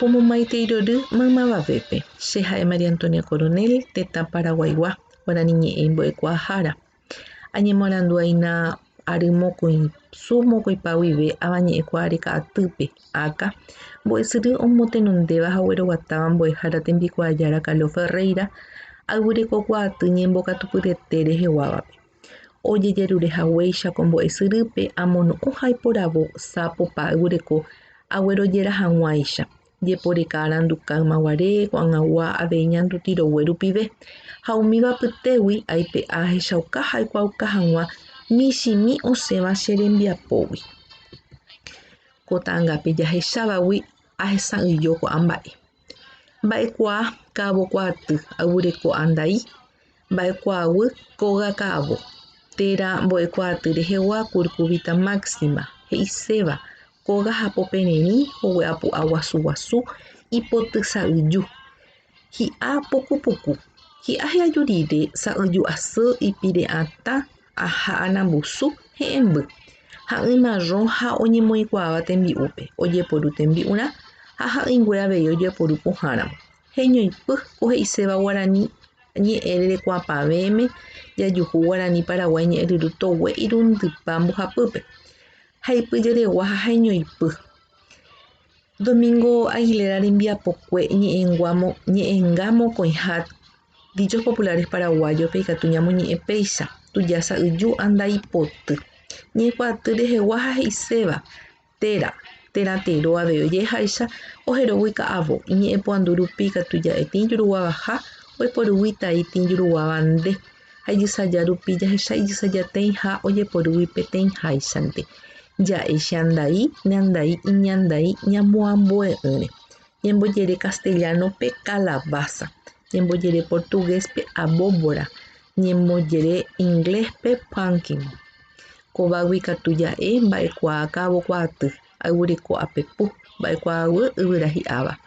Pomomaite irory maymavavépe. Che ha'e María Antonia Coronel, tetã Paraguaygua, Guarani ñe'ẽ Mbo'ekuaahára. Añemoarandu'aína ary mokõi su mokõipa guive avañe'ẽkuaa reka'atýpe áka mbo'esyry omotenondéva ha ogueroguatáva mbo'ehára tembikuaajára Carlos Ferreira ayvyreko kuaaty ñembokatupytete reheguávape. Ojejerurehaguéichako mbo'esyrýpe amono'õ ha iporavo sápopa yvyreko aguerojéra hag̃uáicha jeporeka aranduka ko'ag̃agua avei ñandutirogue rupive ha umíva pytégui aipe'a ahechauka ha aikuaauka hag̃ua michĩmi osẽva che rembiapógui. Ko ta'ãngape jahechávagui ahesa'ỹijo ko'ãmba'e. Mba'ekuaa ka'avo kuaaty ayvyreko andai. Mba'ekuaaguy kóga ka'avo. Térã mbo'ekuaaty rehegua Curcubita máxima he'iséva kóga ha popererĩ hogue'apu'a guasu ipoty sa'yju. Hi'a pukupuku. Hi'a he'aju rire sa'yju asy ipire'ãta ha anambusu he'ẽmby. Ha'ỹi marrón ha oñemoĩkuaáva tembi'úpe. Ojeporu tembi'urã ha ha'ỹingue avei ojeporu pohãramo. Heñoiπy ko he'iséva Guarani ñe'ẽ rerekuãpavéme jajuhu Guarani Paraguay ñe'ẽryrýtogue irundypa mbohapýpe. Ha ipyjeregua ha heñoiπy. Domingo Aguilera rembiapokue ñe'ẽnga mokõi ha Dichos Populares Paraguayos ikatu ñamoñe'ẽ péicha tuja sa'yju andai poty. Ñekuaaty rehegua ha he'iséva térã avei ojehaicha oherógui ka'avo iñe'ẽpoandu rupi ikatu ja'e tĩjuruguavaha oiporúgui tai tĩjuruguáva nde ha ijysaja rupi jahecha ijysajatéi ha ojeporúgui peteĩháichante. Ja'e che andai, neandai, iñandai ñamoambue'ỹre. Ñembojere Castellanope calabaza. Ñembojere Portuguéspe abóbora. Ñembojere Ingléspe pumpkin. Kovágui katu ja'e mba'ekuaa ka'avo kuaaty ayvyreko apepu. Mba'ekuaaguy yvyra hi'áva.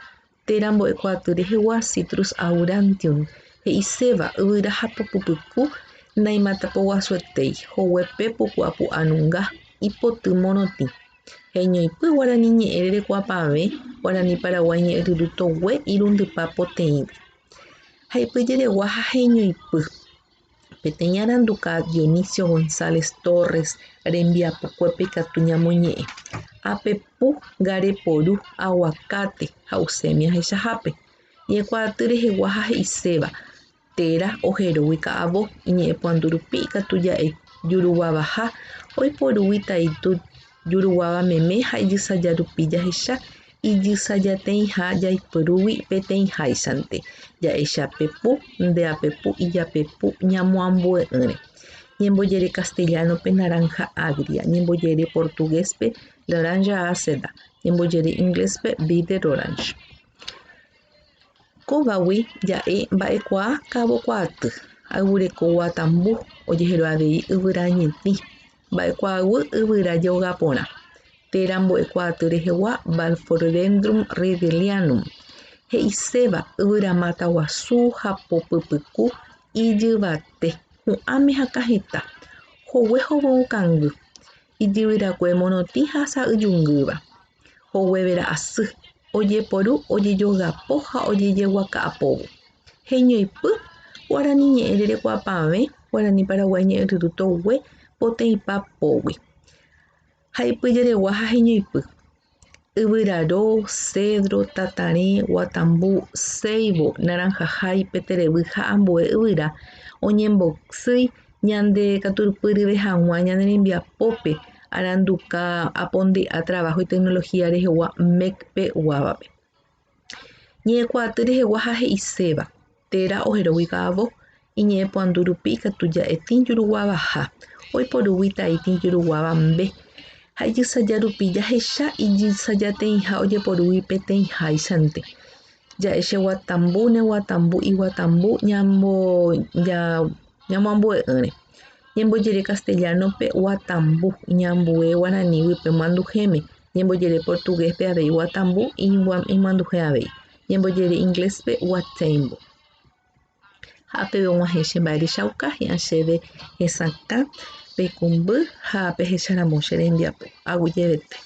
Térã mbo'ekuaaty rehegua Citrus aurantium he'iséva yvyra ha popypyku naimátapoguasuetéi hoguepe pukuapu'ãnunga ipoty morotĩ. Heñoiπy Guarani ñe'ẽ rerekuãpave Guarani Paraguay ñe'ẽryrýtogue irundypa poteĩve. Ha ipyjeregua ha heñoiπy peteĩ aranduka Dionisio González Torres rembiapokuépe ikatu ñamoñe'ẽ. Apepu, ngareporu, aguacate ha usemi ahechahápe. Ñekuaaty rehegua ha he'iséva térã oherógui ka'avo iñe'ẽpoandu rupi ikatu ja'e juruguavaha oiporúgui tai juruguáva meme ha ijysaja rupi jahecha ijysajatéi ha jaipyrúgui peteĩháichante. Ja'echa apepu, ndeapepu, ijapepu ñamoambue'ỹre. Ñembojere Castellanope naranja agria. Ñembojere Portuguéspe laranja ácida. Ñembojere Ingléspe bitter orange. Kovágui ja'e mba'ekuaa ka'avo kuaaty ayvyreko guatambu ojeheru avei yvyra ñetĩ. Mba'ekuaaguy yvyra joga porã. Térã mbo'ekuaaty rehegua Valfordendrum redelianum he'iséva yvyra mata guasu ha popypyku ijyvate hu'ãme ha kahẽta hogue hovoũkangy ijyvyrakue morotĩ ha sa'yjungýva hoguevera asy ojeporu ojejogapo ha ojejeguaka'apóvo. Heñoiπy Guarani ñe'ẽ rerekuãpave Guarani Paraguay ñe'ẽryrýtogue poteĩpa pógui. Ha ipyjeregua ha heñoiπy yvyraro, cedro, tatarẽ, guatambu, ceibo, naranjajái, peterevy ha ambue yvyra oñembosýi ñande katurupi hag̃ua ñane rembiapópe aranduka aponde'a Trabajo y Tecnología rehegua MECpe guávape. Ñe'ẽkuaaty rehegua ha he'iséva térã oherógui ka'avo iñe'ẽpoandu rupi ikatu ja'e tĩjuruguávaha oiporúgui tai tĩjuruguáva mbe ha ijysaja rupi jahecha ijysajatéi ha ojeporúgui peteĩháichante. Ja'e che guatambu neguatambu iguatambu ñamoambue'ỹre. Ñembojere Castellanope guatambu iñambue Guaranígui pe manduhéme. Ñembojere Portuguéspe avei guatambu imanduhe avei. Ñembojere Ingléspe guatembo. Ha peve og̃uahẽ che mba'e rechauka hi'ã chéve hesakã pekumby ha pehecharamo che rembiapo. Aguyjevete.